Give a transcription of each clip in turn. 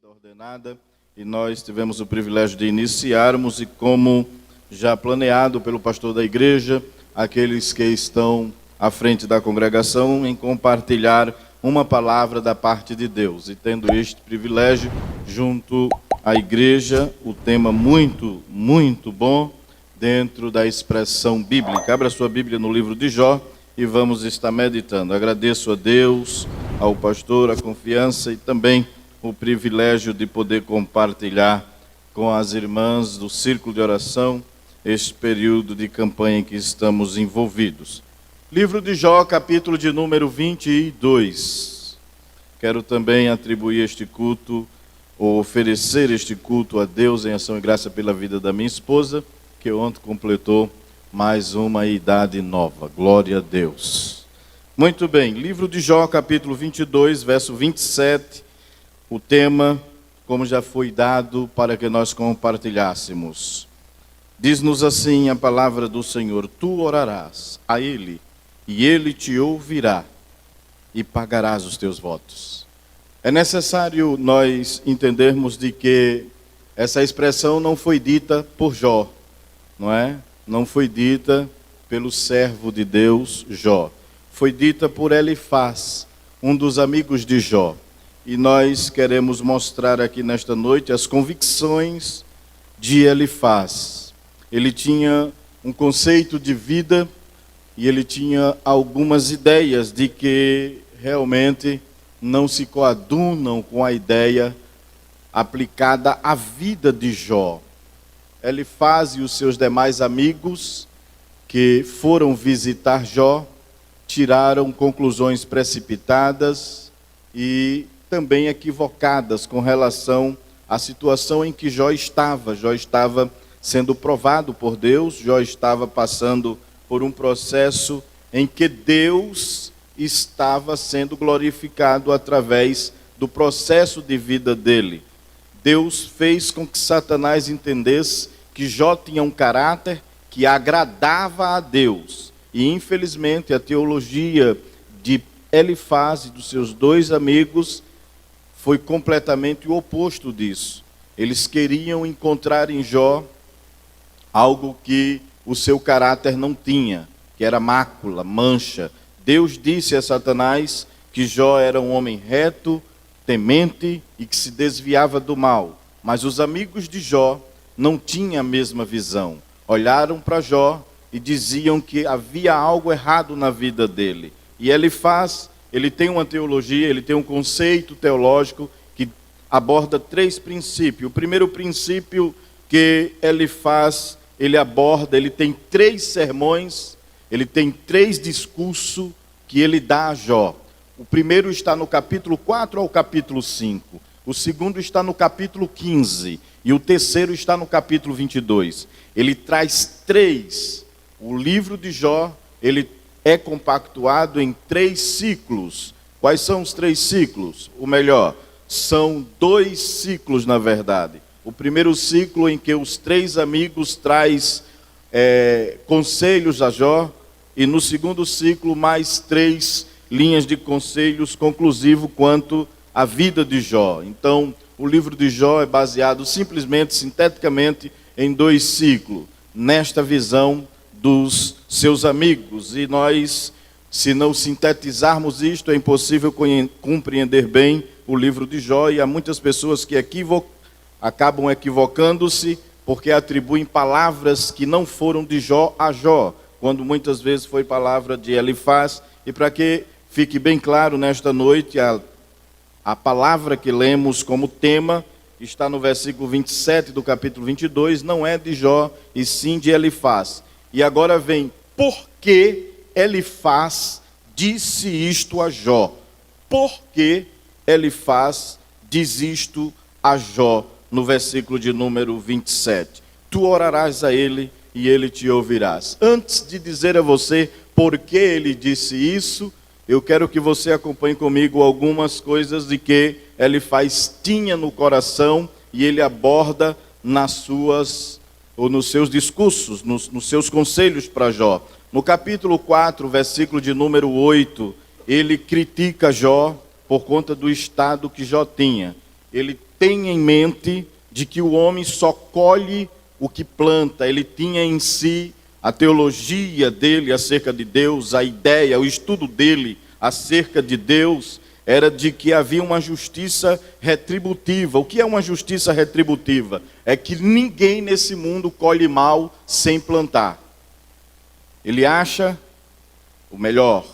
vida ordenada e nós tivemos o privilégio de iniciarmos e, como já planeado pelo pastor da igreja, aqueles que estão à frente da congregação, em compartilhar uma palavra da parte de Deus. E tendo este privilégio junto à igreja, o tema muito bom dentro da expressão bíblica. Abra sua Bíblia no livro de Jó e vamos estar meditando. Agradeço a Deus, ao pastor, a confiança e também o privilégio de poder compartilhar com as irmãs do Círculo de Oração este período de campanha em que estamos envolvidos. Livro de Jó, capítulo de número 22. Quero também atribuir este culto, ou oferecer este culto a Deus em ação e graça pela vida da minha esposa, que ontem completou mais uma idade nova. Glória a Deus. Muito bem, livro de Jó, capítulo 22, verso 27. O tema, como já foi dado para que nós compartilhássemos. Diz-nos assim a palavra do Senhor: Tu orarás a Ele, e Ele te ouvirá, e pagarás os teus votos. É necessário nós entendermos de que essa expressão não foi dita por Jó, não é? Não foi dita pelo servo de Deus, Jó. Foi dita por Elifaz, um dos amigos de Jó. E nós queremos mostrar aqui nesta noite as convicções de Elifaz. Ele tinha um conceito de vida e ele tinha algumas ideias de que realmente não se coadunam com a ideia aplicada à vida de Jó. Elifaz e os seus demais amigos que foram visitar Jó tiraram conclusões precipitadas e também equivocadas com relação à situação em que Jó estava. Jó estava sendo provado por Deus, Jó estava passando por um processo em que Deus estava sendo glorificado através do processo de vida dele. Deus fez com que Satanás entendesse que Jó tinha um caráter que agradava a Deus. E infelizmente a teologia de Elifaz e dos seus dois amigos foi completamente o oposto disso. Eles queriam encontrar em Jó algo que o seu caráter não tinha, que era mácula, mancha. Deus disse a Satanás que Jó era um homem reto, temente e que se desviava do mal. Mas os amigos de Jó não tinham a mesma visão. Olharam para Jó e diziam que havia algo errado na vida dele. E Elifaz, ele tem uma teologia, ele tem um conceito teológico que aborda três princípios. O primeiro princípio que Elifaz, ele aborda, ele tem três sermões, ele tem três discursos que ele dá a Jó. O primeiro está no capítulo 4 ao capítulo 5. O segundo está no capítulo 15. E o terceiro está no capítulo 22. Ele traz três. O livro de Jó, ele é compactuado em três ciclos. Quais são os três ciclos? Ou melhor, são dois ciclos na verdade. O primeiro ciclo em que os três amigos traz conselhos a Jó. E no segundo ciclo, mais três linhas de conselhos conclusivo quanto à vida de Jó. Então, o livro de Jó é baseado simplesmente, sinteticamente, em dois ciclos. Nesta visão dos seus amigos. E nós, se não sintetizarmos isto, é impossível compreender bem o livro de Jó. E há muitas pessoas que acabam equivocando-se porque atribuem palavras que não foram de Jó a Jó, quando muitas vezes foi palavra de Elifaz. E para que fique bem claro nesta noite, a palavra que lemos como tema está no versículo 27 do capítulo 22, não é de Jó, e sim de Elifaz. E agora vem, por que Elifaz disse isto a Jó? Por que Elifaz diz isto a Jó, no versículo de número 27? Tu orarás a ele e ele te ouvirás. Antes de dizer a você por que ele disse isso, eu quero que você acompanhe comigo algumas coisas de que Elifaz tinha no coração e ele aborda nos seus discursos, nos seus conselhos para Jó. No capítulo 4, versículo de número 8, ele critica Jó por conta do estado que Jó tinha. Ele tem em mente de que o homem só colhe o que planta. Ele tinha em si a teologia dele acerca de Deus, a ideia, o estudo dele acerca de Deus, era de que havia uma justiça retributiva. O que é uma justiça retributiva? É que ninguém nesse mundo colhe mal sem plantar. Ele acha, ou melhor,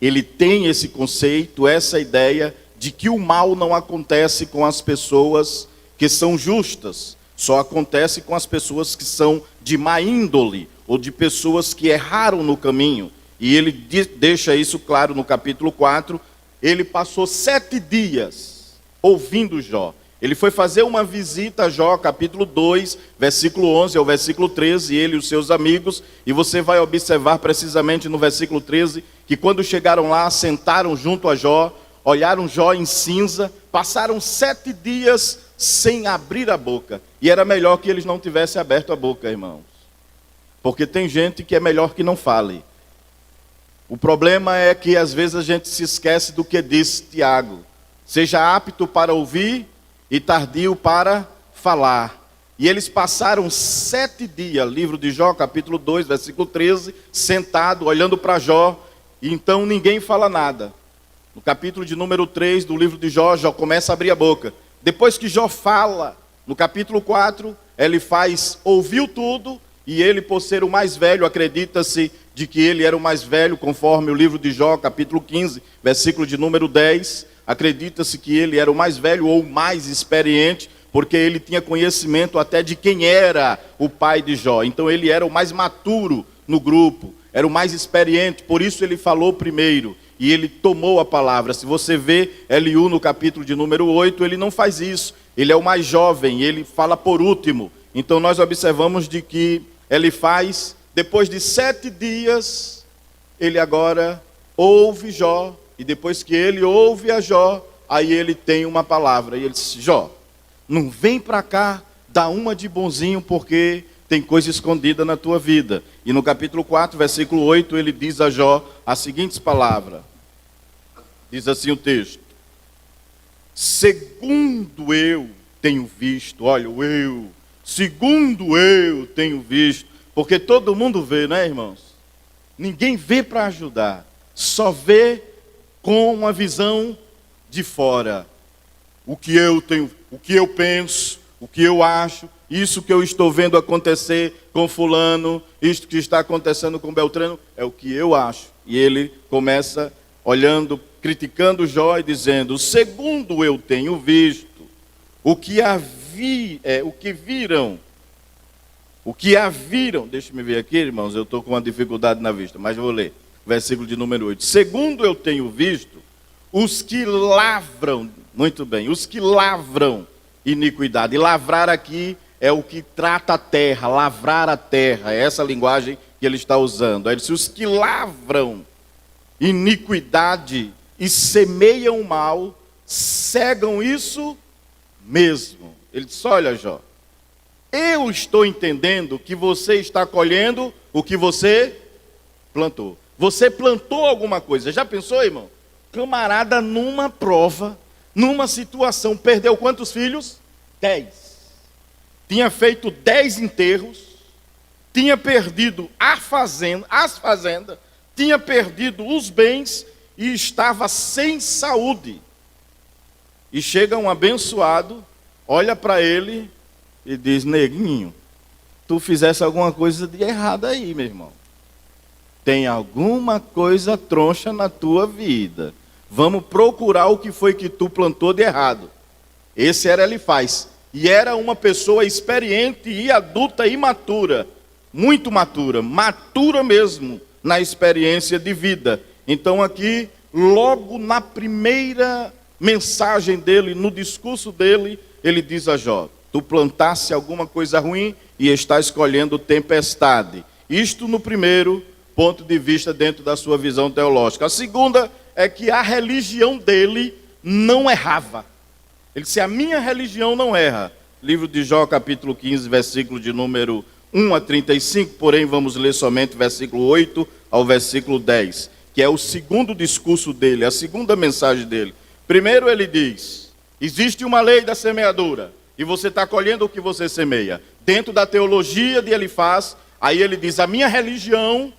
ele tem esse conceito, essa ideia de que o mal não acontece com as pessoas que são justas, só acontece com as pessoas que são de má índole, ou de pessoas que erraram no caminho. E ele deixa isso claro no capítulo 4, ele passou 7 dias ouvindo Jó. Ele foi fazer uma visita a Jó, capítulo 2, versículo 11 ao versículo 13, ele e os seus amigos, e você vai observar precisamente no versículo 13, que quando chegaram lá, sentaram junto a Jó, olharam Jó em cinza, passaram 7 dias sem abrir a boca. E era melhor que eles não tivessem aberto a boca, irmãos. Porque tem gente que é melhor que não fale. O problema é que às vezes a gente se esquece do que disse Tiago. Seja apto para ouvir e tardio para falar. E eles passaram 7 dias, livro de Jó, capítulo 2, versículo 13, sentado, olhando para Jó, e então ninguém fala nada. No capítulo de número 3 do livro de Jó, Jó começa a abrir a boca. Depois que Jó fala, no capítulo 4, ele ouviu tudo, e ele, por ser o mais velho, acredita-se de que ele era o mais velho, conforme o livro de Jó, capítulo 15, versículo de número 10, acredita-se que ele era o mais velho ou o mais experiente, porque ele tinha conhecimento até de quem era o pai de Jó. Então ele era o mais maturo no grupo, era o mais experiente, por isso ele falou primeiro, e ele tomou a palavra. Se você vê Eliú no capítulo de número 8, ele não faz isso, ele é o mais jovem, ele fala por último. Então nós observamos de que ele faz, depois de 7 dias, ele agora ouve Jó, e depois que ele ouve a Jó, aí ele tem uma palavra, e ele diz: Jó, não vem para cá, dá uma de bonzinho, porque tem coisa escondida na tua vida. E no capítulo 4, versículo 8, ele diz a Jó as seguintes palavras. Diz assim o texto: segundo eu tenho visto, olha, segundo eu tenho visto, porque todo mundo vê, né, irmãos? Ninguém vê para ajudar, só vê com uma visão de fora. O que eu tenho, o que eu penso, o que eu acho, isso que eu estou vendo acontecer com fulano, isto que está acontecendo com Beltrano, é o que eu acho. E ele começa olhando, criticando Jó e dizendo: segundo eu tenho visto, o que viram, deixa-me ver aqui, irmãos, eu estou com uma dificuldade na vista, mas vou ler, versículo de número 8. Segundo eu tenho visto, os que lavram, muito bem, os que lavram iniquidade. E lavrar aqui é o que trata a terra, lavrar a terra, é essa linguagem que ele está usando. Ele diz: os que lavram iniquidade e semeiam mal, cegam isso mesmo. Ele diz: olha, Jó, eu estou entendendo que você está colhendo o que você plantou. Você plantou alguma coisa. Já pensou, irmão? Camarada, numa prova, numa situação, perdeu quantos filhos? 10. Tinha feito 10 enterros, tinha perdido as fazendas, tinha perdido os bens e estava sem saúde. E chega um abençoado, olha para ele e diz: neguinho, tu fizesse alguma coisa de errado aí, meu irmão. Tem alguma coisa troncha na tua vida. Vamos procurar o que foi que tu plantou de errado. Esse era Elifaz. E era uma pessoa experiente e adulta e matura. Muito matura. Matura mesmo na experiência de vida. Então aqui, logo na primeira mensagem dele, no discurso dele, ele diz a Jó: tu plantasse alguma coisa ruim e estás colhendo tempestade. Isto no primeiro ponto de vista dentro da sua visão teológica. A segunda é que a religião dele não errava. Ele disse: a minha religião não erra. Livro de Jó, capítulo 15, versículo de número 1 a 35, porém vamos ler somente versículo 8 ao versículo 10, que é o segundo discurso dele, a segunda mensagem dele. Primeiro ele diz: Existe uma lei da semeadura, e você está colhendo o que você semeia. Dentro da teologia de Elifaz, aí ele diz, a minha religião,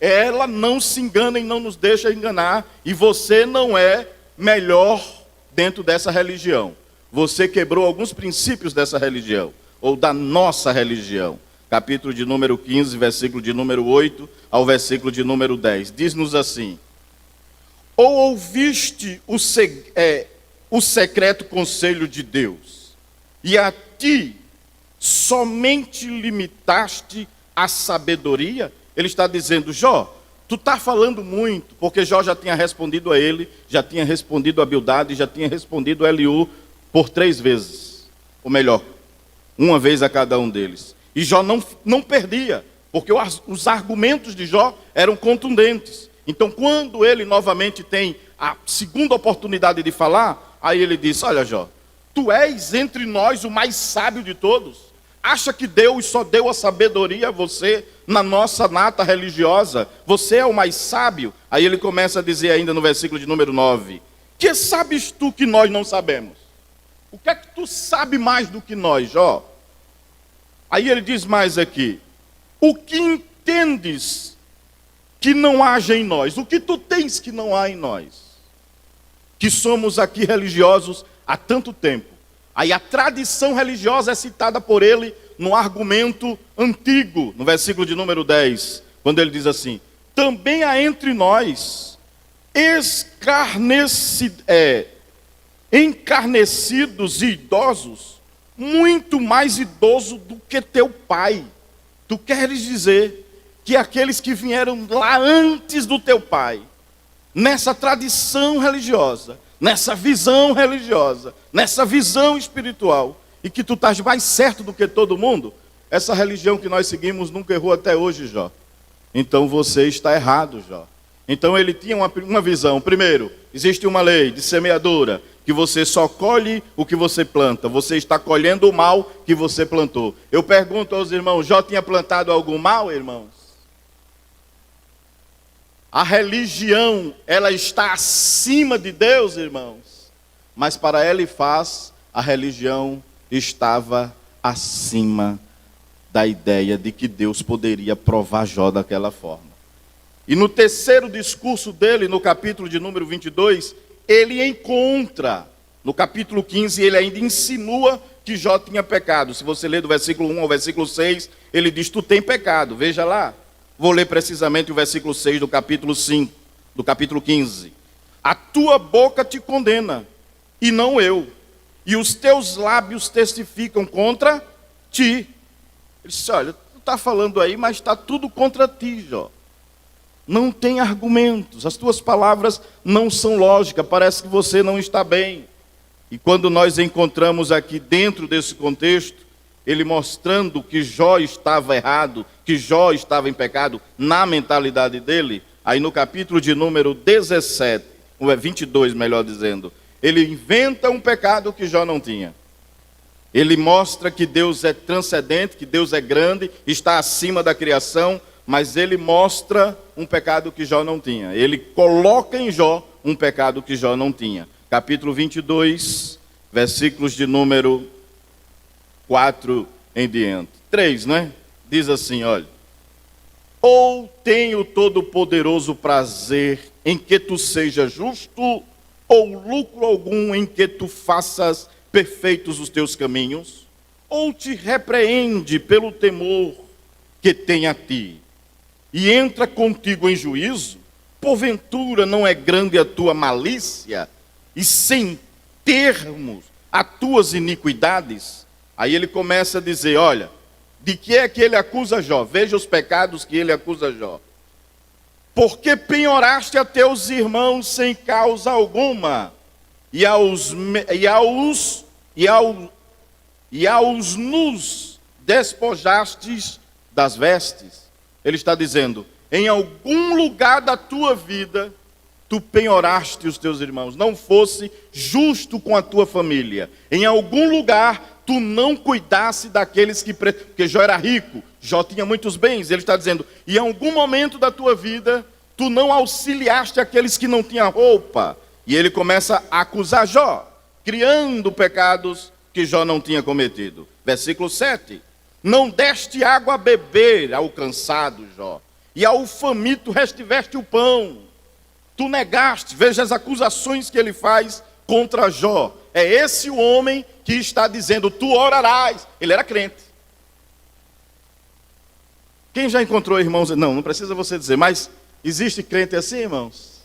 ela não se engana e não nos deixa enganar, e você não é melhor dentro dessa religião. Você quebrou alguns princípios dessa religião, ou da nossa religião. Capítulo de número 15, versículo de número 8 ao versículo de número 10. Diz-nos assim: ou ouviste o secreto conselho de Deus, e a ti somente limitaste a sabedoria? Ele está dizendo, Jó, tu está falando muito, porque Jó já tinha respondido a ele, já tinha respondido a Bildade, já tinha respondido a Eliú por 3 vezes. Ou melhor, uma vez a cada um deles. E Jó não perdia, porque os argumentos de Jó eram contundentes. Então, quando ele novamente tem a segunda oportunidade de falar, aí ele diz, olha Jó, tu és entre nós o mais sábio de todos. Acha que Deus só deu a sabedoria a você na nossa nata religiosa? Você é o mais sábio? Aí ele começa a dizer ainda no versículo de número 9, que sabes tu que nós não sabemos? O que é que tu sabe mais do que nós, Jó? Aí ele diz mais aqui, o que entendes que não haja em nós? O que tu tens que não há em nós? Que somos aqui religiosos há tanto tempo. Aí a tradição religiosa é citada por ele no argumento antigo, no versículo de número 10, quando ele diz assim, também há entre nós encarnecidos e idosos, muito mais idoso do que teu pai. Tu queres dizer que aqueles que vieram lá antes do teu pai, nessa tradição religiosa, nessa visão religiosa, nessa visão espiritual, e que tu estás mais certo do que todo mundo, essa religião que nós seguimos nunca errou até hoje, Jó. Então você está errado, Jó. Então ele tinha uma visão. Primeiro, existe uma lei de semeadura, que você só colhe o que você planta. Você está colhendo o mal que você plantou. Eu pergunto aos irmãos, Jó tinha plantado algum mal, irmãos? A religião, ela está acima de Deus, irmãos. Mas para Elifaz, a religião estava acima da ideia de que Deus poderia provar Jó daquela forma. E no terceiro discurso dele, no capítulo de número 22, ele encontra, no capítulo 15, ele ainda insinua que Jó tinha pecado. Se você ler do versículo 1 ao versículo 6, ele diz, tu tem pecado, veja lá. Vou ler precisamente o versículo 6 do capítulo 5, do capítulo 15. A tua boca te condena, e não eu, e os teus lábios testificam contra ti. Ele disse, olha, tu está falando aí, mas está tudo contra ti, Jó. Não tem argumentos, as tuas palavras não são lógicas, parece que você não está bem. E quando nós encontramos aqui dentro desse contexto, ele mostrando que Jó estava errado, que Jó estava em pecado na mentalidade dele, aí no capítulo de número 17, ou é 22 melhor dizendo, ele inventa um pecado que Jó não tinha. Ele mostra que Deus é transcendente, que Deus é grande, está acima da criação, mas ele mostra um pecado que Jó não tinha. Ele coloca em Jó um pecado que Jó não tinha. Capítulo 22, versículos de número 4 em diante. 3, né? Diz assim, olha. Ou tem o todo-poderoso prazer em que tu sejas justo, ou lucro algum em que tu faças perfeitos os teus caminhos? Ou te repreende pelo temor que tem a ti, e entra contigo em juízo? Porventura não é grande a tua malícia, e sem termos as tuas iniquidades? Aí ele começa a dizer, olha, de que é que ele acusa Jó? Veja os pecados que ele acusa Jó. Porque penhoraste a teus irmãos sem causa alguma, e aos nus despojastes das vestes. Ele está dizendo, em algum lugar da tua vida, tu penhoraste os teus irmãos, não fosse justo com a tua família. Em algum lugar, tu não cuidasse daqueles que... Porque Jó era rico, Jó tinha muitos bens. Ele está dizendo, e em algum momento da tua vida, tu não auxiliaste aqueles que não tinham roupa. E ele começa a acusar Jó. criando pecados que Jó não tinha cometido. Versículo 7. Não deste água a beber ao cansado, Jó, e ao faminto restiveste o pão. Tu negaste, veja as acusações que ele faz contra Jó. É esse o homem que está dizendo, tu orarás. Ele era crente. Quem já encontrou irmãos? Não precisa você dizer, mas existe crente assim, irmãos?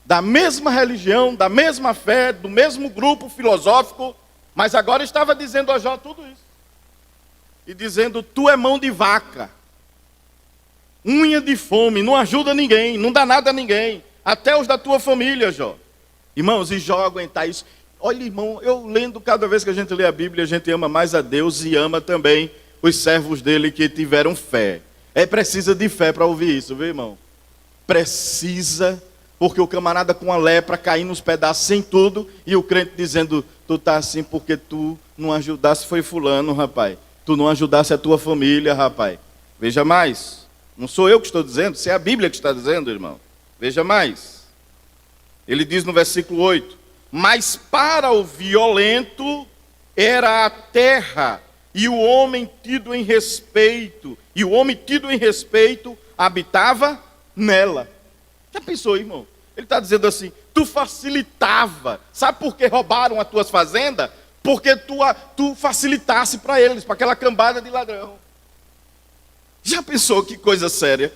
Da mesma religião, da mesma fé, do mesmo grupo filosófico, mas agora estava dizendo a Jó tudo isso. E dizendo, tu é mão de vaca, unha de fome, não ajuda ninguém, não dá nada a ninguém, até os da tua família, Jó. Irmãos, e Jó aguentar isso. Olha, irmão, eu lendo, cada vez que a gente lê a Bíblia, a gente ama mais a Deus e ama também os servos dele que tiveram fé. É precisa de fé para ouvir isso, viu, irmão? Precisa, porque o camarada com a lepra caindo nos pedaços sem tudo, e o crente dizendo, tu tá assim porque tu não ajudasse, foi fulano, rapaz. Tu não ajudasse a tua família, rapaz. Veja mais, não sou eu que estou dizendo, isso é a Bíblia que está dizendo, irmão. Veja mais. Ele diz no versículo 8, mas para o violento era a terra, e o homem tido em respeito, habitava nela. Já pensou, irmão? Ele está dizendo assim, tu facilitava. Sabe por que roubaram as tuas fazendas? Porque tu facilitasse para eles, para aquela cambada de ladrão. Já pensou que coisa séria?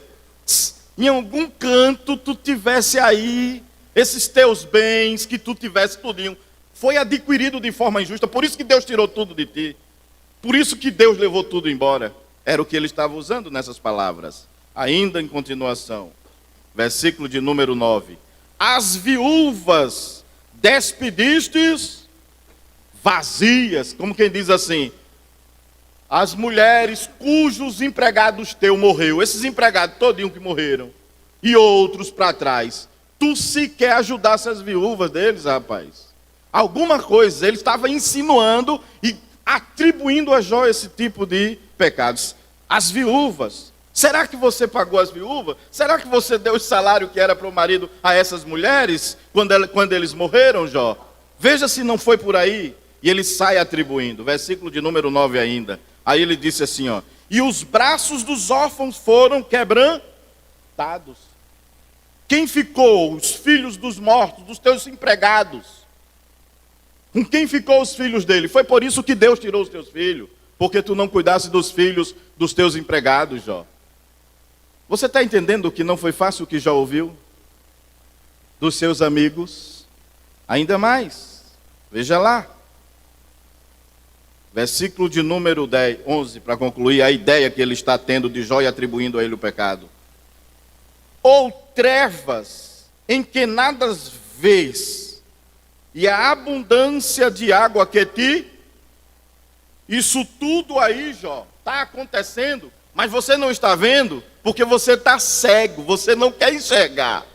Em algum canto tu tivesse aí, esses teus bens que tu tivesse tudinho, foi adquirido de forma injusta, por isso que Deus tirou tudo de ti. Por isso que Deus levou tudo embora. Era o que ele estava usando nessas palavras. Ainda em continuação, versículo de número 9. As viúvas despedistes vazias, como quem diz assim, as mulheres cujos empregados teu morreu, esses empregados todinho que morreram, e outros para trás, tu sequer ajudasse as viúvas deles, rapaz. Alguma coisa, ele estava insinuando e atribuindo a Jó esse tipo de pecados. As viúvas, será que você pagou as viúvas? Será que você deu o salário que era para o marido a essas mulheres, quando eles morreram, Jó? Veja se não foi por aí. E ele sai atribuindo, versículo de número 9 ainda. Aí ele disse assim, ó, e os braços dos órfãos foram quebrantados. Quem ficou? Os filhos dos mortos, dos teus empregados. Com quem ficou os filhos dele? Foi por isso que Deus tirou os teus filhos. Porque tu não cuidasse dos filhos dos teus empregados, Jó. Você está entendendo que não foi fácil o que Jó ouviu? Dos seus amigos? Ainda mais. Veja lá. Versículo de número 10, 11, para concluir a ideia que ele está tendo de Jó e atribuindo a ele o pecado. Ou trevas em que nada vês, e a abundância de água que te... Isso tudo aí, Jó, está acontecendo, mas você não está vendo, porque você está cego, você não quer enxergar.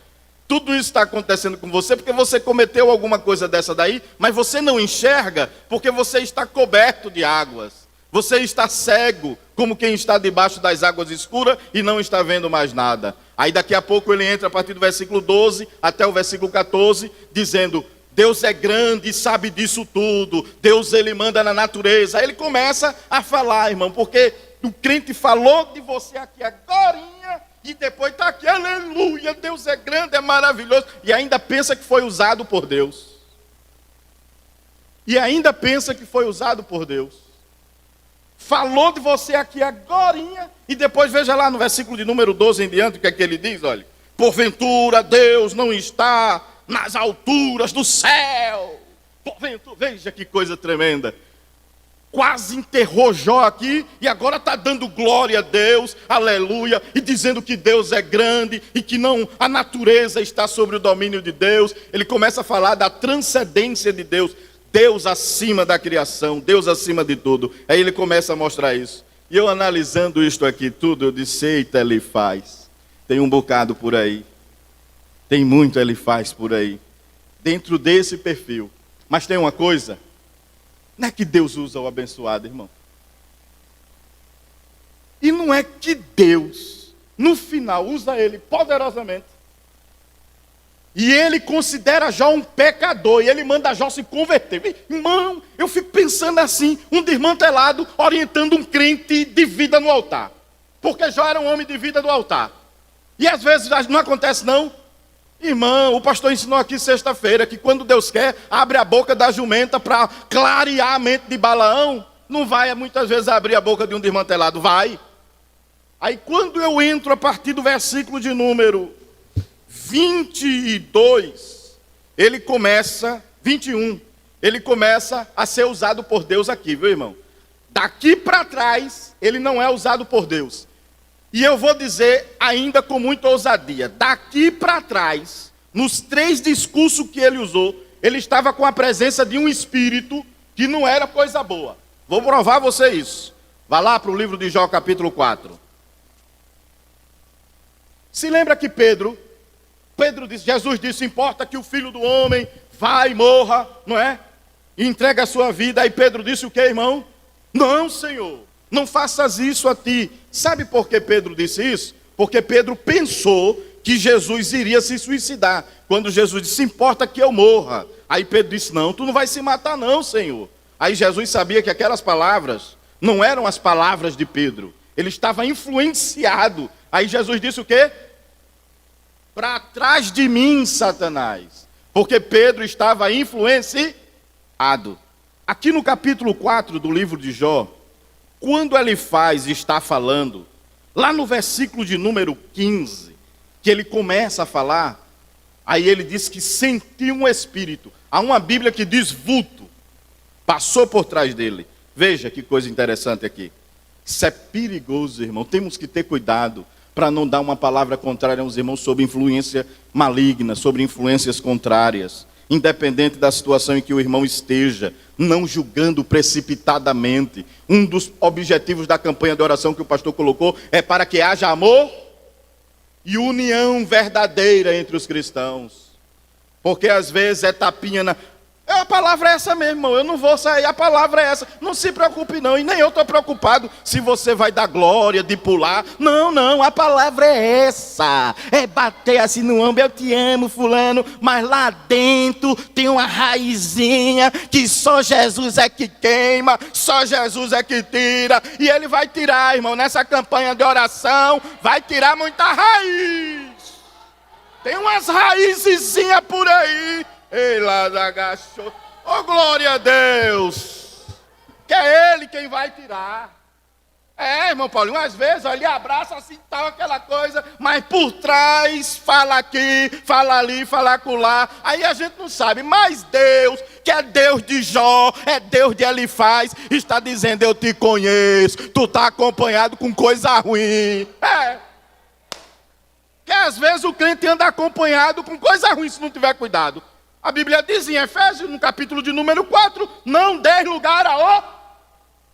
Tudo isso está acontecendo com você porque você cometeu alguma coisa dessa daí, mas você não enxerga porque você está coberto de águas. Você está cego, como quem está debaixo das águas escuras e não está vendo mais nada. Aí daqui a pouco ele entra a partir do versículo 12 até o versículo 14, dizendo... Deus é grande e sabe disso tudo. Deus, ele manda na natureza. Aí ele começa a falar, irmão, porque o crente falou de você aqui agorinha e depois está aqui, aleluia, Deus é grande, é maravilhoso. E ainda pensa que foi usado por Deus. Falou de você aqui agorinha e depois veja lá no versículo de número 12 em diante, o que é que ele diz, olha. Porventura Deus não está... nas alturas do céu. Veja que coisa tremenda. Quase enterrou Jó aqui e agora está dando glória a Deus, aleluia, e dizendo que Deus é grande e que não, a natureza está sobre o domínio de Deus. Ele começa a falar da transcendência de Deus, Deus acima da criação, Deus acima de tudo. Aí ele começa a mostrar isso. E eu analisando isto aqui tudo, eu disse, eita, ele faz. Tem um bocado por aí. Tem muito ele faz por aí, dentro desse perfil. Mas tem uma coisa, não é que Deus usa o abençoado, irmão. E não é que Deus, no final, usa ele poderosamente. E ele considera Jó um pecador, e ele manda Jó se converter. Irmão, eu fico pensando assim, um desmantelado orientando um crente de vida no altar. Porque Jó era um homem de vida no altar. E às vezes não acontece não. Irmão, o pastor ensinou aqui sexta-feira que quando Deus quer, abre a boca da jumenta para clarear a mente de Balaão. Não vai muitas vezes abrir a boca de um desmantelado, vai. Aí quando eu entro a partir do versículo de número 22, ele começa, 21, ele começa a ser usado por Deus aqui, viu, irmão? Daqui para trás, ele não é usado por Deus. E eu vou dizer ainda com muita ousadia, daqui para trás, nos 3 discursos que ele usou, ele estava com a presença de um espírito que não era coisa boa. Vou provar a você isso. Vá lá para o livro de Jó, capítulo 4. Se lembra que Pedro disse, Jesus disse, importa que o filho do homem vá e morra, não é? E entrega a sua vida. Aí Pedro disse o que, irmão? Não, Senhor, não faças isso a ti. Sabe por que Pedro disse isso? Porque Pedro pensou que Jesus iria se suicidar. Quando Jesus disse, importa que eu morra. Aí Pedro disse, não, tu não vai se matar não, Senhor. Aí Jesus sabia que aquelas palavras não eram as palavras de Pedro. Ele estava influenciado. Aí Jesus disse o quê? Para trás de mim, Satanás. Porque Pedro estava influenciado. Aqui no capítulo 4 do livro de Jó, quando ele está falando, lá no versículo de número 15, que ele começa a falar, aí ele diz que sentiu um espírito. Há uma Bíblia que diz vulto, passou por trás dele. Veja que coisa interessante aqui. Isso é perigoso, irmão. Temos que ter cuidado para não dar uma palavra contrária aos irmãos sobre influência maligna, sobre influências contrárias. Independente da situação em que o irmão esteja, não julgando precipitadamente. Um dos objetivos da campanha de oração que o pastor colocou é para que haja amor e união verdadeira entre os cristãos. Porque às vezes é tapinha na... A palavra é essa mesmo, irmão. Eu não vou sair, a palavra é essa. Não se preocupe não, e nem eu estou preocupado se você vai dar glória, de pular. Não, não, a palavra é essa. É bater assim no ombro, eu te amo, fulano. Mas lá dentro tem uma raizinha que só Jesus é que queima, só Jesus é que tira. E ele vai tirar, irmão, nessa campanha de oração, vai tirar muita raiz. Tem umas raizezinhas por aí. Ei, lá agachou. Oh, glória a Deus. Que é ele quem vai tirar. É, irmão Paulinho, às vezes ele abraça assim, tal, aquela coisa, mas por trás fala aqui, fala ali, fala acolá. Aí a gente não sabe, mas Deus, que é Deus de Jó, é Deus de Elifaz, está dizendo, eu te conheço, tu está acompanhado com coisa ruim. É. Que às vezes o crente anda acompanhado com coisa ruim se não tiver cuidado. A Bíblia diz em Efésios, no capítulo de número 4, não dê lugar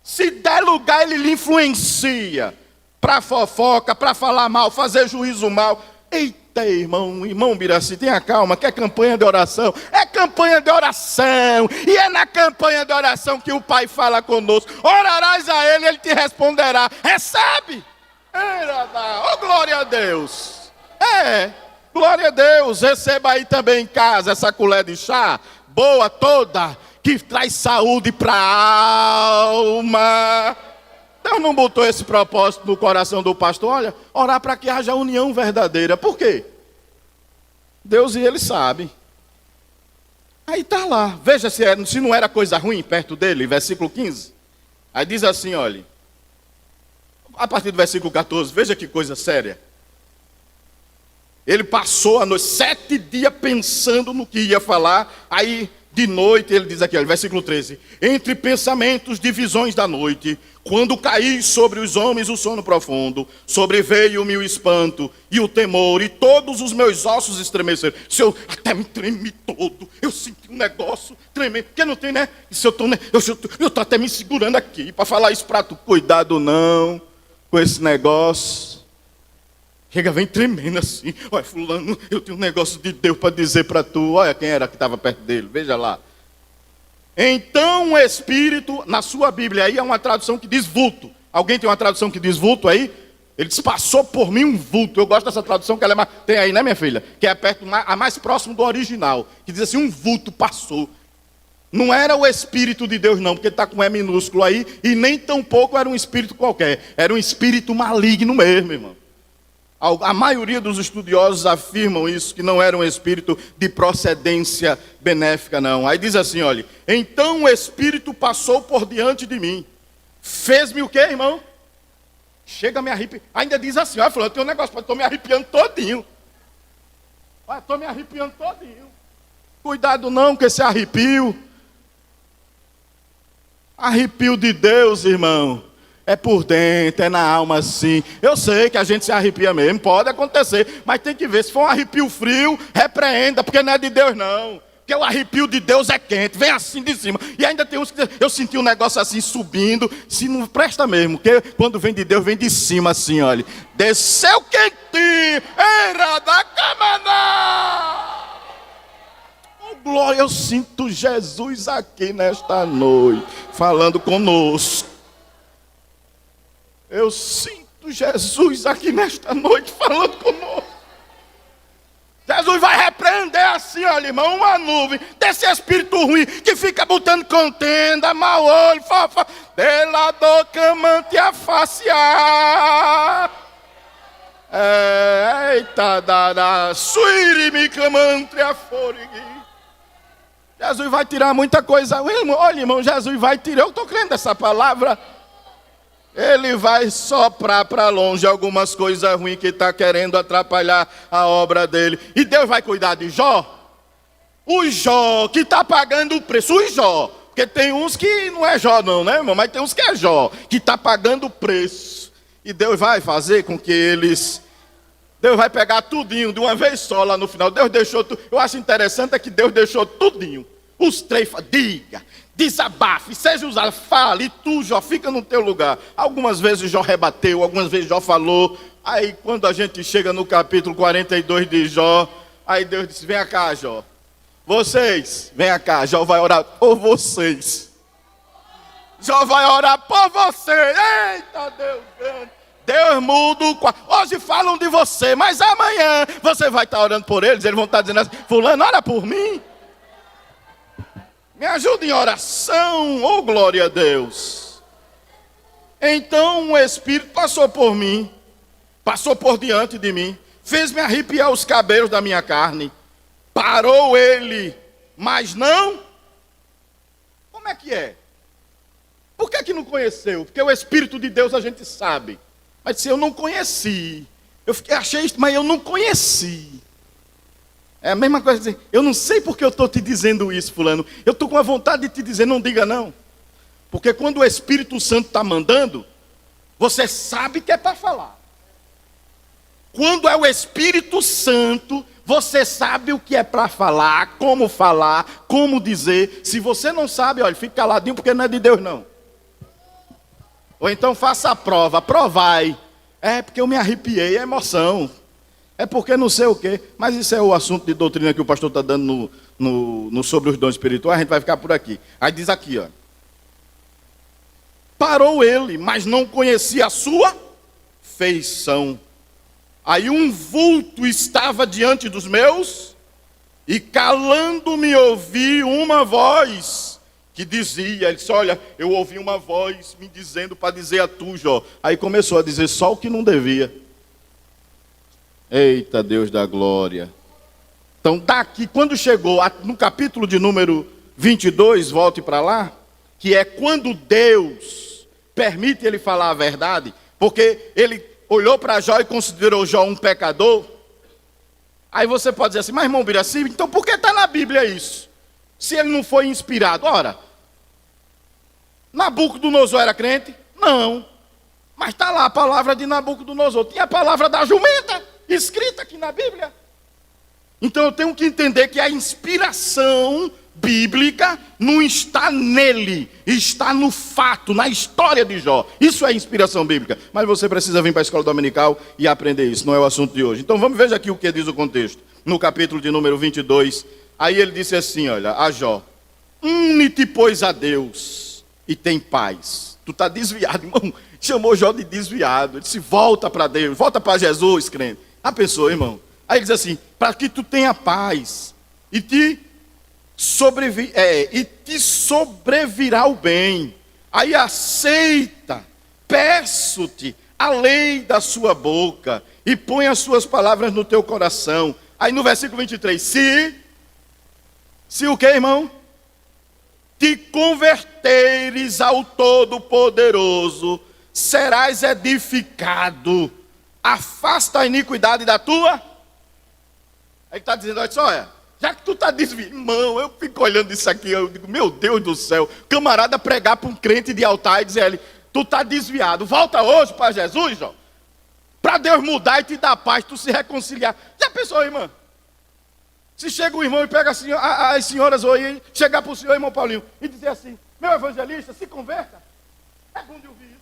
se der lugar, ele lhe influencia para fofoca, para falar mal, fazer juízo mal. Eita, irmão Biraci, tenha calma, que é campanha de oração. É campanha de oração, e é na campanha de oração que o Pai fala conosco. Orarás a Ele, Ele te responderá. Recebe! Oh, glória a Deus! Glória a Deus, receba aí também em casa essa colher de chá, boa toda, que traz saúde para a alma. Deus não botou esse propósito no coração do pastor, olha, orar para que haja união verdadeira. Por quê? Deus e Ele sabe. Aí está lá, veja se não era coisa ruim perto dele, versículo 15. Aí diz assim, olha, a partir do versículo 14, veja que coisa séria. Ele passou a noite, 7 dias pensando no que ia falar. Aí, de noite, ele diz aqui, olha, versículo 13. Entre pensamentos de visões da noite, quando caí sobre os homens o sono profundo, sobreveio-me o espanto e o temor, e todos os meus ossos estremeceram. Eu até me tremi todo, eu senti um negócio tremendo. Porque não tem, né? Eu estou até me segurando aqui para falar isso para tu. Cuidado não com esse negócio. Chega, vem tremendo assim. Olha, fulano, eu tenho um negócio de Deus para dizer para tu. Olha quem era que estava perto dele, veja lá. Então o Espírito, na sua Bíblia aí, é uma tradução que diz vulto. Alguém tem uma tradução que diz vulto aí? Ele diz, passou por mim um vulto. Eu gosto dessa tradução que ela é mais... Tem aí, né, minha filha? Que é perto, a mais próximo do original. Que diz assim, um vulto passou. Não era o Espírito de Deus não, porque está com E minúsculo aí. E nem tampouco era um espírito qualquer. Era um espírito maligno mesmo, irmão. A maioria dos estudiosos afirmam isso, que não era um espírito de procedência benéfica, não. Aí diz assim, olha, então o espírito passou por diante de mim. Fez-me o quê, irmão? Chega a me arrepiar. Ainda diz assim, olha, falando, tem um negócio, estou me arrepiando todinho. Olha, estou me arrepiando todinho. Cuidado não com esse arrepio. Arrepio de Deus, irmão. É por dentro, é na alma sim. Eu sei que a gente se arrepia mesmo, pode acontecer. Mas tem que ver, se for um arrepio frio, repreenda, porque não é de Deus não. Porque o arrepio de Deus é quente, vem assim de cima. E ainda tem uns que eu senti um negócio assim subindo. Se não presta mesmo, porque quando vem de Deus, vem de cima assim, olha. Desceu quentinho, era da camaná. Oh, glória, eu sinto Jesus aqui nesta noite, falando conosco. Eu sinto Jesus aqui nesta noite falando conosco. Jesus vai repreender assim, olha, irmão, uma nuvem desse espírito ruim que fica botando contenda, mau olho, fofa, delador, camante, afaciar. Eita, dada, suirimi, camante, aforigui. Jesus vai tirar muita coisa. Olha, irmão, Jesus vai tirar. Eu estou crendo nessa palavra. Ele vai soprar para longe algumas coisas ruins que está querendo atrapalhar a obra dele. E Deus vai cuidar de Jó. O Jó que está pagando o preço. O Jó. Porque tem uns que não é Jó não, né, irmão? Mas tem uns que é Jó. Que está pagando o preço. E Deus vai fazer com que eles... Deus vai pegar tudinho de uma vez só lá no final. Deus deixou tudo. Eu acho interessante é que Deus deixou tudinho. Os três, diga, desabafe, seja usado, fale, e tu, Jó, fica no teu lugar. Algumas vezes Jó rebateu, algumas vezes Jó falou. Aí quando a gente chega no capítulo 42 de Jó, aí Deus disse, vem cá, Jó. Vocês, vem cá, Jó vai orar por vocês. Jó vai orar por vocês. Eita, Deus grande. Deus muda o quadro. Hoje falam de você, mas amanhã você vai estar orando por eles. Eles vão estar dizendo assim, fulano, ora por mim. Me ajuda em oração, oh glória a Deus. Então o Espírito passou por mim, passou por diante de mim, fez-me arrepiar os cabelos da minha carne. Parou ele, mas não. Como é que é? Por que não conheceu? Porque o Espírito de Deus a gente sabe. Mas se eu não conheci, achei isso, mas eu não conheci. É a mesma coisa dizer, eu não sei porque eu estou te dizendo isso, fulano. Eu estou com a vontade de te dizer, não diga não. Porque quando o Espírito Santo está mandando, você sabe que é para falar. Quando é o Espírito Santo, você sabe o que é para falar, como dizer. Se você não sabe, olha, fica caladinho porque não é de Deus não. Ou então faça a prova, provai. É porque eu me arrepiei, é emoção. É porque não sei o quê. Mas isso é o assunto de doutrina que o pastor está dando no sobre os dons espirituais. A gente vai ficar por aqui. Aí diz aqui, ó. Parou ele, mas não conhecia a sua feição. Aí um vulto estava diante dos meus, e calando-me ouvi uma voz que dizia, ele disse, olha, eu ouvi uma voz me dizendo para dizer a tu, Jó. Aí começou a dizer só o que não devia. Eita, Deus da glória. Então daqui, quando chegou no capítulo de número 22, volte para lá, que é quando Deus permite ele falar a verdade, porque ele olhou para Jó e considerou Jó um pecador. Aí você pode dizer assim, mas irmão Biraci, então por que está na Bíblia isso? Se ele não foi inspirado. Ora, Nabucodonosor era crente? Não. Mas está lá a palavra de Nabucodonosor. Tinha a palavra da jumenta escrita aqui na Bíblia. Então eu tenho que entender que a inspiração bíblica não está nele, está no fato, na história de Jó. Isso é inspiração bíblica. Mas você precisa vir para a escola dominical e aprender isso, não é o assunto de hoje. Então vamos ver aqui o que diz o contexto. No capítulo de número 22, aí ele disse assim, olha, a Jó, une-te, pois, a Deus e tem paz. Tu está desviado, irmão. chamou Jó de desviado. Ele disse, volta para Deus, volta para Jesus, crente. A pessoa, irmão. Aí ele diz assim, para que tu tenha paz e te sobrevirá o bem. Aí aceita, peço-te a lei da sua boca e põe as suas palavras no teu coração. Aí no versículo 23, se o que, irmão? Te converteres ao Todo-Poderoso, serás edificado. Afasta a iniquidade da tua. Aí está dizendo, olha só, já que tu está desviando, irmão, eu fico olhando isso aqui, eu digo, meu Deus do céu, camarada pregar para um crente de altar e dizer a ele, tu está desviado, volta hoje para Jesus, Jó, para Deus mudar e te dar paz, tu se reconciliar. Já pensou, irmã? Se chega o irmão e pega assim, as senhoras aí, chegar para o senhor, irmão Paulinho, e dizer assim, meu evangelista, se converta. É bom de ouvir isso.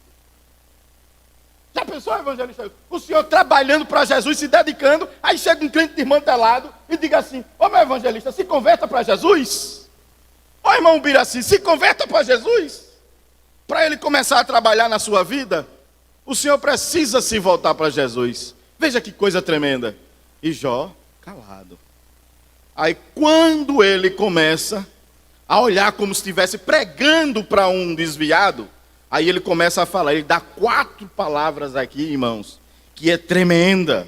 Já pensou, evangelista? O senhor trabalhando para Jesus, se dedicando, aí chega um crente desmantelado e diga assim, ô meu evangelista, se converta para Jesus. Ô irmão Biraci, se converta para Jesus. Para ele começar a trabalhar na sua vida, o senhor precisa se voltar para Jesus. Veja que coisa tremenda. E Jó, calado. Aí quando ele começa a olhar como se estivesse pregando para um desviado, aí ele começa a falar, ele dá 4 palavras aqui, irmãos, que é tremenda,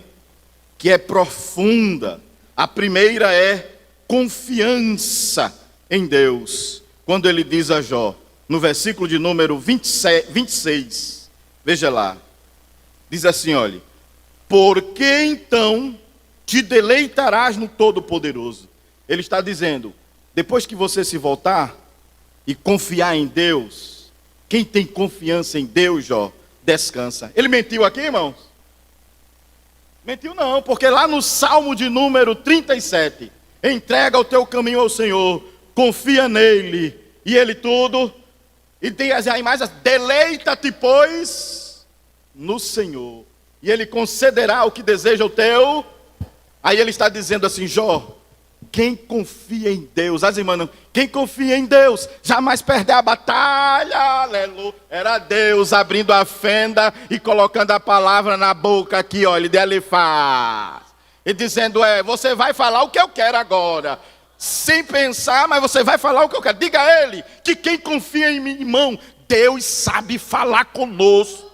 que é profunda. A primeira é confiança em Deus. Quando ele diz a Jó, no versículo de número 26, veja lá, diz assim, olha, por que então te deleitarás no Todo-Poderoso? Ele está dizendo, depois que você se voltar e confiar em Deus, quem tem confiança em Deus, Jó, descansa. Ele mentiu aqui, irmãos? Mentiu não, porque lá no Salmo de número 37, entrega o teu caminho ao Senhor, confia nele, e ele tudo, e tem as imagens, deleita-te, pois, no Senhor, e ele concederá o que deseja o teu. Aí ele está dizendo assim, Jó, quem confia em Deus, as irmãs não, quem confia em Deus, jamais perde a batalha, aleluia. Era Deus abrindo a fenda e colocando a palavra na boca aqui, olha, de Elifaz. E dizendo, você vai falar o que eu quero agora. Sem pensar, mas você vai falar o que eu quero. Diga a ele, que quem confia em mim, irmão, Deus sabe falar conosco.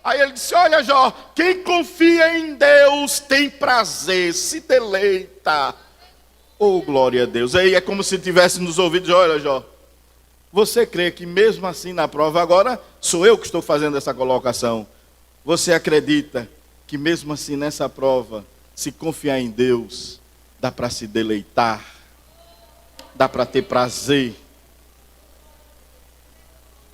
Aí ele disse, olha Jó, quem confia em Deus tem prazer, se deleita. Oh, glória a Deus. Aí é como se tivesse nos ouvidos, olha Jó, você crê que mesmo assim na prova, agora sou eu que estou fazendo essa colocação, você acredita que mesmo assim nessa prova, se confiar em Deus, dá para se deleitar, dá para ter prazer?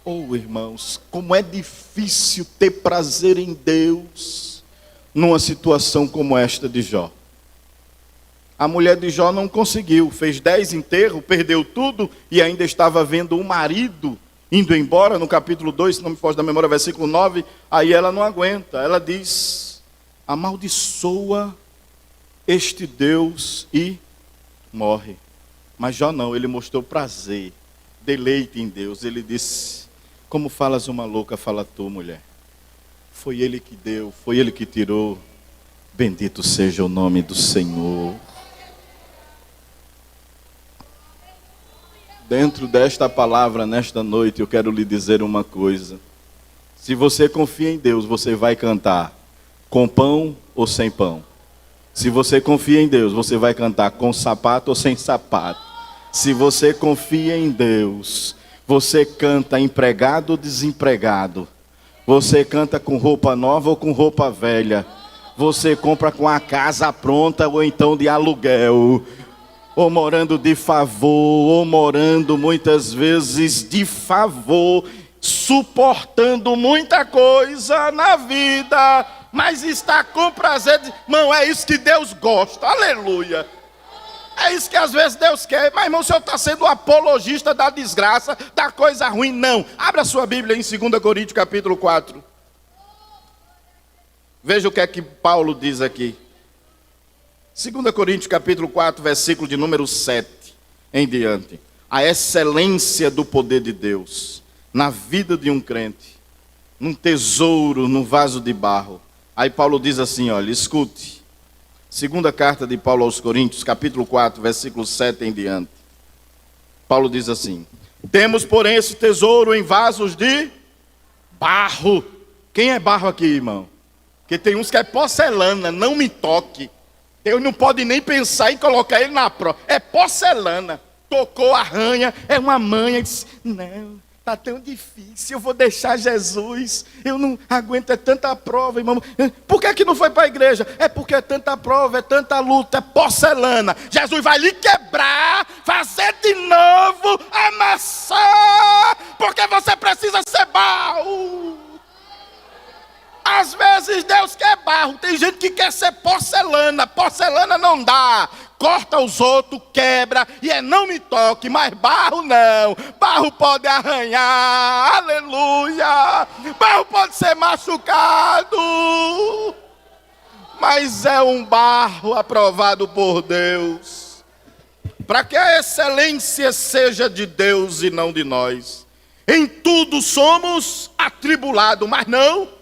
Oh, irmãos, como é difícil ter prazer em Deus numa situação como esta de Jó. A mulher de Jó não conseguiu, fez 10 enterros, perdeu tudo e ainda estava vendo o marido indo embora. No capítulo 2, se não me foge da memória, versículo 9, aí ela não aguenta. Ela diz, amaldiçoa este Deus e morre. Mas Jó não, ele mostrou prazer, deleite em Deus. Ele disse, como falas uma louca, fala tu, mulher. Foi ele que deu, foi ele que tirou. Bendito seja o nome do Senhor. Dentro desta palavra, nesta noite, eu quero lhe dizer uma coisa. Se você confia em Deus, você vai cantar com pão ou sem pão. Se você confia em Deus, você vai cantar com sapato ou sem sapato. Se você confia em Deus, você canta empregado ou desempregado. Você canta com roupa nova ou com roupa velha. Você compra com a casa pronta ou então de aluguel. Ou morando de favor, ou morando muitas vezes de favor. Suportando muita coisa na vida. Mas está com prazer. Irmão, é isso que Deus gosta. Aleluia. É isso que às vezes Deus quer. Mas irmão, o senhor está sendo um apologista da desgraça, da coisa ruim. Não. Abra sua Bíblia em 2 Coríntios capítulo 4. Veja o que é que Paulo diz aqui. 2 Coríntios capítulo 4, versículo de número 7 em diante. A excelência do poder de Deus na vida de um crente. num tesouro, num vaso de barro. Aí Paulo diz assim, olha, escute. Segunda carta de Paulo aos Coríntios, capítulo 4, versículo 7 em diante. Paulo diz assim: temos, porém, esse tesouro em vasos de barro. Quem é barro aqui, irmão? Porque tem uns que é porcelana, não me toque. Eu não pode nem pensar em colocar ele na prova. É porcelana. Tocou, arranha, é uma manha. Diz, não, está tão difícil, eu vou deixar Jesus. Eu não aguento, é tanta prova, irmão. Por que não foi para a igreja? É porque é tanta prova, é tanta luta, é porcelana. Jesus vai lhe quebrar, fazer de novo, amassar, porque você precisa ser barro. Às vezes Deus quer barro, tem gente que quer ser porcelana. Porcelana não dá. Corta os outros, quebra, e não me toque, mas barro não. Barro pode arranhar, aleluia. Barro pode ser machucado, mas é um barro aprovado por Deus, para que a excelência seja de Deus e não de nós. Em tudo somos atribulados, mas não.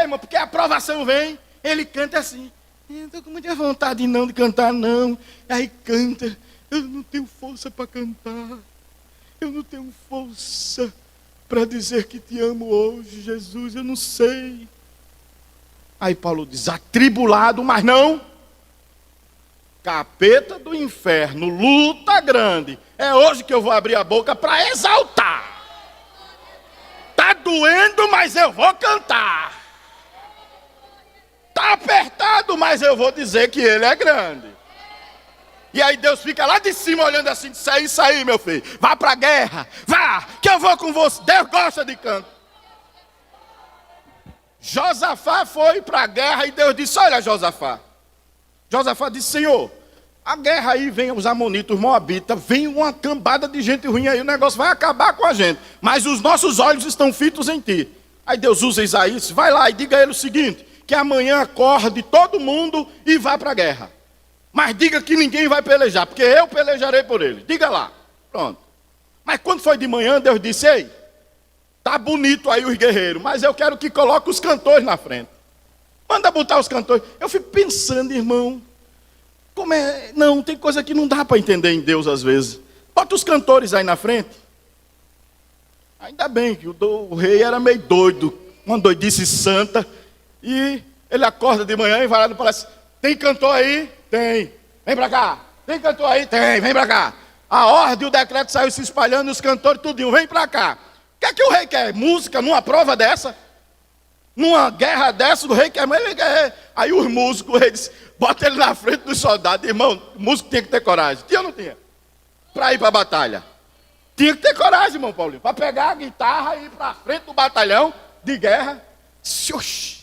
Irmão, porque a aprovação vem, ele canta assim. Eu não estou com muita vontade não de cantar, não. Aí canta. Eu não tenho força para cantar. Eu não tenho força para dizer que te amo hoje, Jesus. Eu não sei. Aí Paulo diz, atribulado, mas não. Capeta do inferno, luta grande. É hoje que eu vou abrir a boca para exaltar. Tá doendo, mas eu vou cantar. Está apertado, mas eu vou dizer que ele é grande. E aí Deus fica lá de cima olhando assim, isso aí, meu filho. Vá para a guerra, vá, que eu vou com você. Deus gosta de canto. Josafá foi para a guerra e Deus disse, olha Josafá. Josafá disse, Senhor, a guerra aí vem os amonitas, os moabitas, vem uma cambada de gente ruim aí, o negócio vai acabar com a gente. Mas os nossos olhos estão fitos em ti. Aí Deus usa Isaías, vai lá e diga a ele o seguinte, que amanhã acorde todo mundo e vá para a guerra. Mas diga que ninguém vai pelejar, porque eu pelejarei por ele. Diga lá. Pronto. Mas quando foi de manhã, Deus disse, ei, tá bonito aí os guerreiros, mas eu quero que coloque os cantores na frente. Manda botar os cantores. Eu fico pensando, irmão, como é... Não, tem coisa que não dá para entender em Deus às vezes. Bota os cantores aí na frente. Ainda bem que o rei era meio doido, uma doidice santa. E ele acorda de manhã e vai lá no palácio. Tem cantor aí? Tem. Vem pra cá. Tem cantor aí? Tem. Vem pra cá. A ordem e o decreto saiu se espalhando, os cantores tudinho. Vem pra cá. O que é que o rei quer? Música numa prova dessa? Numa guerra dessa, o rei quer. Ele quer. Aí os músicos, o rei disse, bota ele na frente dos soldados. Irmão, o músico tinha que ter coragem. Tinha ou não tinha? Pra ir pra batalha. Tinha que ter coragem, irmão Paulinho. Pra pegar a guitarra e ir pra frente do batalhão de guerra. Oxi.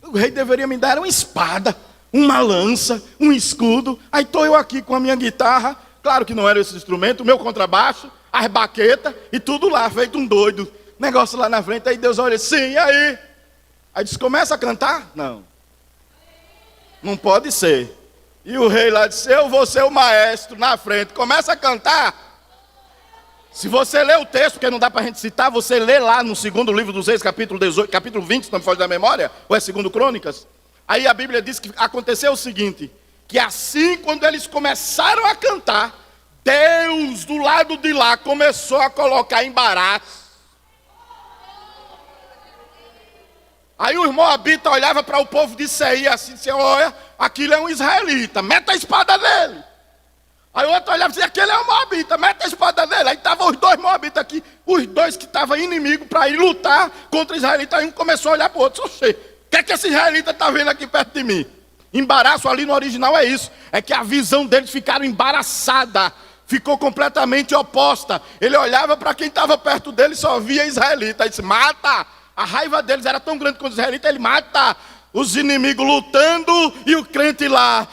O rei deveria me dar uma espada, uma lança, um escudo. Aí estou eu aqui com a minha guitarra. Claro que não era esse instrumento, o meu contrabaixo, as baquetas e tudo lá, feito um doido. Negócio lá na frente, aí Deus olha assim, e aí? Aí diz, começa a cantar? Não. Não pode ser. E o rei lá disse, eu vou ser o maestro na frente. Começa a cantar. Se você lê o texto, porque não dá para a gente citar, você lê lá no segundo livro dos Reis, capítulo 18, capítulo 20, se não me foge da memória, ou é segundo Crônicas. Aí a Bíblia diz que aconteceu o seguinte, que assim quando eles começaram a cantar, Deus do lado de lá começou a colocar embaraço. Aí os moabitas olhavam para o povo de Seir assim, disse, olha, aquilo é um israelita, meta a espada nele. Aí o outro olhava e dizia, aquele é um moabita, mete a espada nele. Aí estavam os dois moabitas aqui, os dois que estavam inimigos para ir lutar contra Israelita. Aí um começou a olhar para o outro, oxe, o que é que esse israelita está vendo aqui perto de mim? Embaraço ali no original é isso, é que a visão deles ficaram embaraçada, ficou completamente oposta. Ele olhava para quem estava perto dele e só via israelita. Aí disse, mata! A raiva deles era tão grande quanto os israelitas, ele mata os inimigos lutando e o crente lá.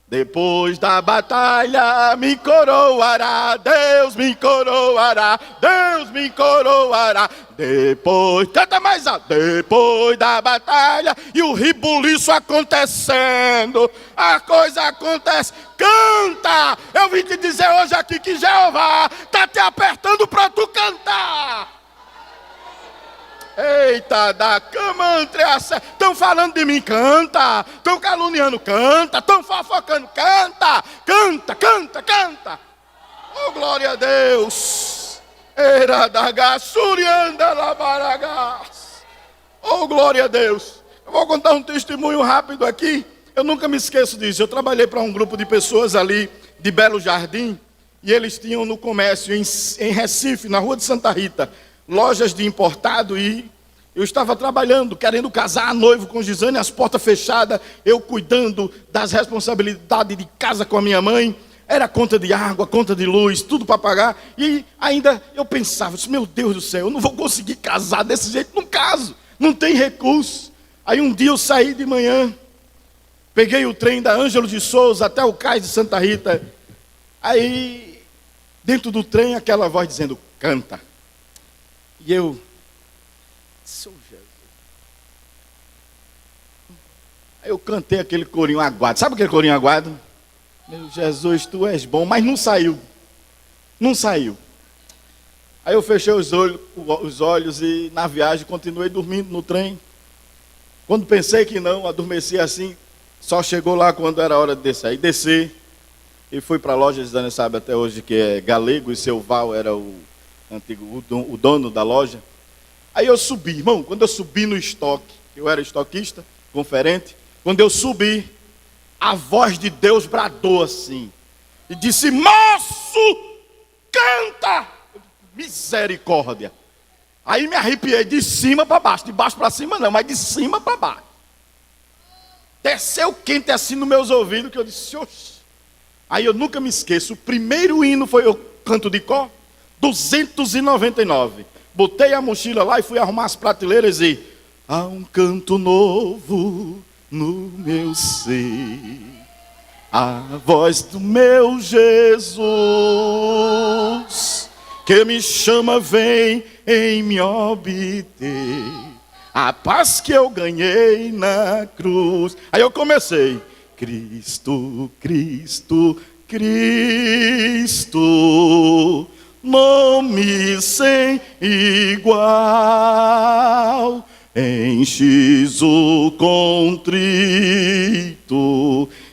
Depois da batalha me coroará, Deus me coroará, Deus me coroará. Depois, canta mais alto. Depois da batalha e o ribuliço acontecendo, a coisa acontece. Canta! Eu vim te dizer hoje aqui que Jeová está te apertando para tu cantar. Eita, da cama entre as... Estão falando de mim, canta. Estão caluniando, canta. Estão fofocando, canta. Canta, canta, canta. Oh, glória a Deus. Era da gassurianda labaragás. Oh, glória a Deus. Eu vou contar um testemunho rápido aqui. Eu nunca me esqueço disso. Eu trabalhei para um grupo de pessoas ali de Belo Jardim. E eles tinham no comércio em Recife, na rua de Santa Rita, lojas de importado. E eu estava trabalhando, querendo casar noivo com Gisane, as portas fechadas, eu cuidando das responsabilidades de casa com a minha mãe. Era conta de água, conta de luz, tudo para pagar. E ainda eu pensava, meu Deus do céu, eu não vou conseguir casar desse jeito, não caso, não tem recurso. Aí um dia eu saí de manhã, peguei o trem da Ângelo de Souza até o cais de Santa Rita. Aí, dentro do trem, aquela voz dizendo, canta. E eu, Sou Jesus. Aí eu cantei aquele corinho aguado. Sabe aquele corinho aguado? Meu Jesus, tu és bom. Mas não saiu. Não saiu. Aí eu fechei os olhos e na viagem continuei dormindo no trem. Quando pensei que não, adormeci assim. Só chegou lá quando era hora de descer. Aí desci e fui para a loja, Gisane sabe até hoje que é Galego, e seu Val era o antigo, o dono da loja. Aí eu subi, irmão, quando eu subi no estoque, eu era estoquista, conferente, quando eu subi, a voz de Deus bradou assim, e disse, moço, canta! Misericórdia! Aí me arrepiei de cima para baixo, de baixo para cima não, mas de cima para baixo. Desceu quente assim nos meus ouvidos, que eu disse, oxe. Aí eu nunca me esqueço, o primeiro hino foi o canto de có, 299. Botei a mochila lá e fui arrumar as prateleiras e... Há um canto novo no meu ser, a voz do meu Jesus, que me chama, vem em me obter, a paz que eu ganhei na cruz. Aí eu comecei... Cristo, Cristo, Cristo, nome sem igual, enches o contrito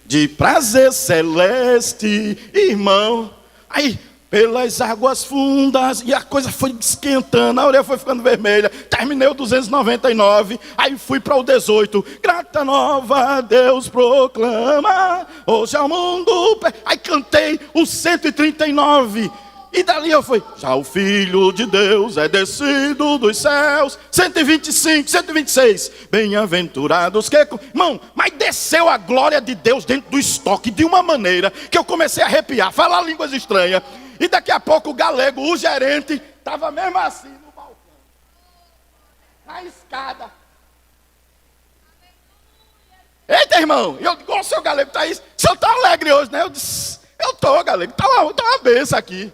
de prazer celeste, irmão. Aí, pelas águas fundas, e a coisa foi esquentando, a orelha foi ficando vermelha, terminei o 299, aí fui para o 18, grata nova Deus proclama, hoje ao mundo, aí cantei o 139, e dali eu fui, já o Filho de Deus é descido dos céus, 125, 126, bem-aventurados que... Irmão, mas desceu a glória de Deus dentro do estoque de uma maneira que eu comecei a arrepiar, falar línguas estranhas. E daqui a pouco o Galego, o gerente, estava mesmo assim no balcão, na escada. Eita, irmão, eu digo, o seu Galego está aí, o senhor está alegre hoje, né? Eu disse, eu estou, Galego, está uma benção aqui.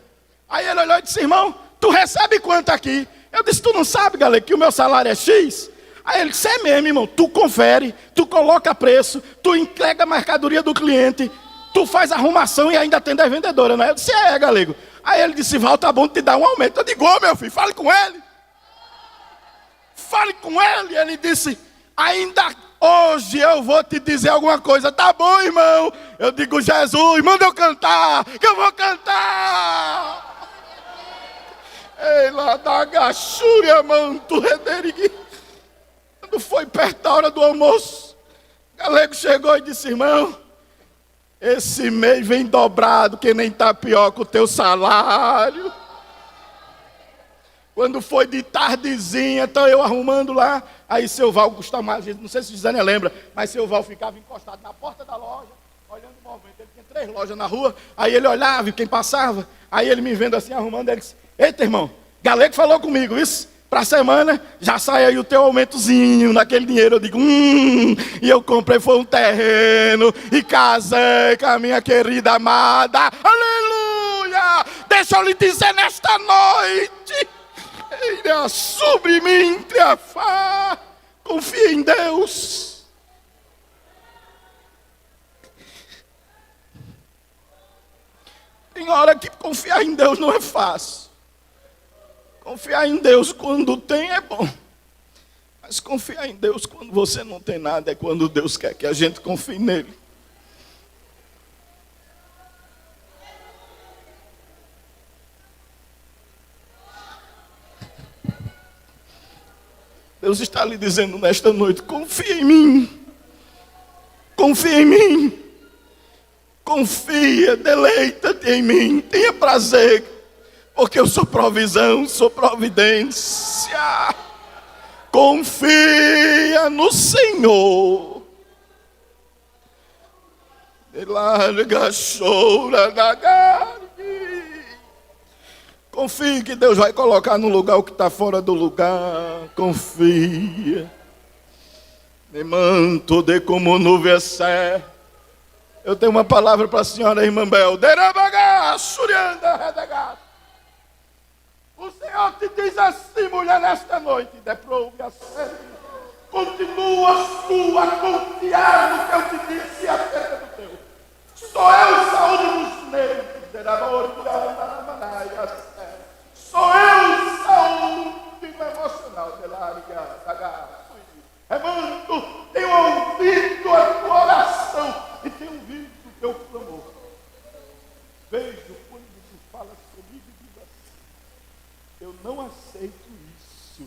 Aí ele olhou e disse, irmão, tu recebe quanto aqui? Eu disse, tu não sabe, Galego, que o meu salário é X? Aí ele disse, é mesmo, irmão, tu confere, tu coloca preço, tu entrega a mercadoria do cliente, tu faz arrumação e ainda atende a vendedora, não é? Eu disse, Galego. Aí ele disse, Val, tá bom te dar um aumento. Eu digo, meu filho, fale com ele. Fale com ele. Ele disse, ainda hoje eu vou te dizer alguma coisa. Tá bom, irmão. Eu digo, Jesus, manda eu cantar, que eu vou cantar. Ei, lá da gachúria, manto, rederigui. Quando foi perto da hora do almoço, o Galego chegou e disse, irmão, esse mês vem dobrado, que nem tapioca o teu salário. Quando foi de tardezinha, então eu arrumando lá, aí seu Val Gustavo, não sei se Gisane lembra, mas seu Val ficava encostado na porta da loja, olhando o movimento. Ele tinha 3 lojas na rua, aí ele olhava e quem passava, aí ele me vendo assim, arrumando, ele disse, eita irmão, Galego falou comigo, isso? Para a semana, já sai aí o teu aumentozinho naquele dinheiro. Eu digo, e eu comprei, foi um terreno, e casei com a minha querida amada. Aleluia! Deixa eu lhe dizer nesta noite, ele é sublimente a fé. Confia em Deus. Tem hora que confiar em Deus não é fácil. Confiar em Deus quando tem é bom. Mas confiar em Deus quando você não tem nada é quando Deus quer que a gente confie nele. Deus está lhe dizendo nesta noite: confia em mim. Confia em mim. Confia, deleita-te em mim. Tenha prazer, porque eu sou provisão, sou providência. Confia no Senhor. Larga chora da carne. Confie que Deus vai colocar no lugar o que está fora do lugar. Confia. Me manto de como nuvem sé. Eu tenho uma palavra para a senhora, irmã Bel. O Senhor te diz assim, mulher, nesta noite. Deprove a série. Continua sua a confiar no que eu te disse acerca do teu. Sou eu saúde dos negros. Sou eu saúde emocional. Remanto, tenho ouvido a tua oração e tenho ouvido o teu clamor. Vejo quando tu falas comigo e diz assim: eu não aceito isso.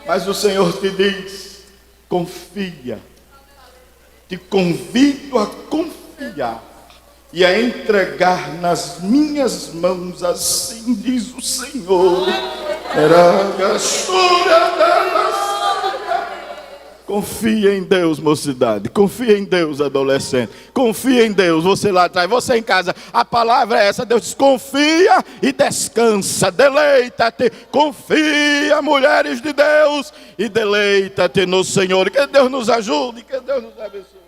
Mas o Senhor te diz: confia. Te convido a confiar e a entregar nas minhas mãos, assim diz o Senhor. Confia em Deus, mocidade. Confia em Deus, adolescente. Confia em Deus, você lá atrás, você em casa. A palavra é essa: Deus diz: confia e descansa, deleita-te. Confia, mulheres de Deus, e deleita-te no Senhor. Que Deus nos ajude, que Deus nos abençoe.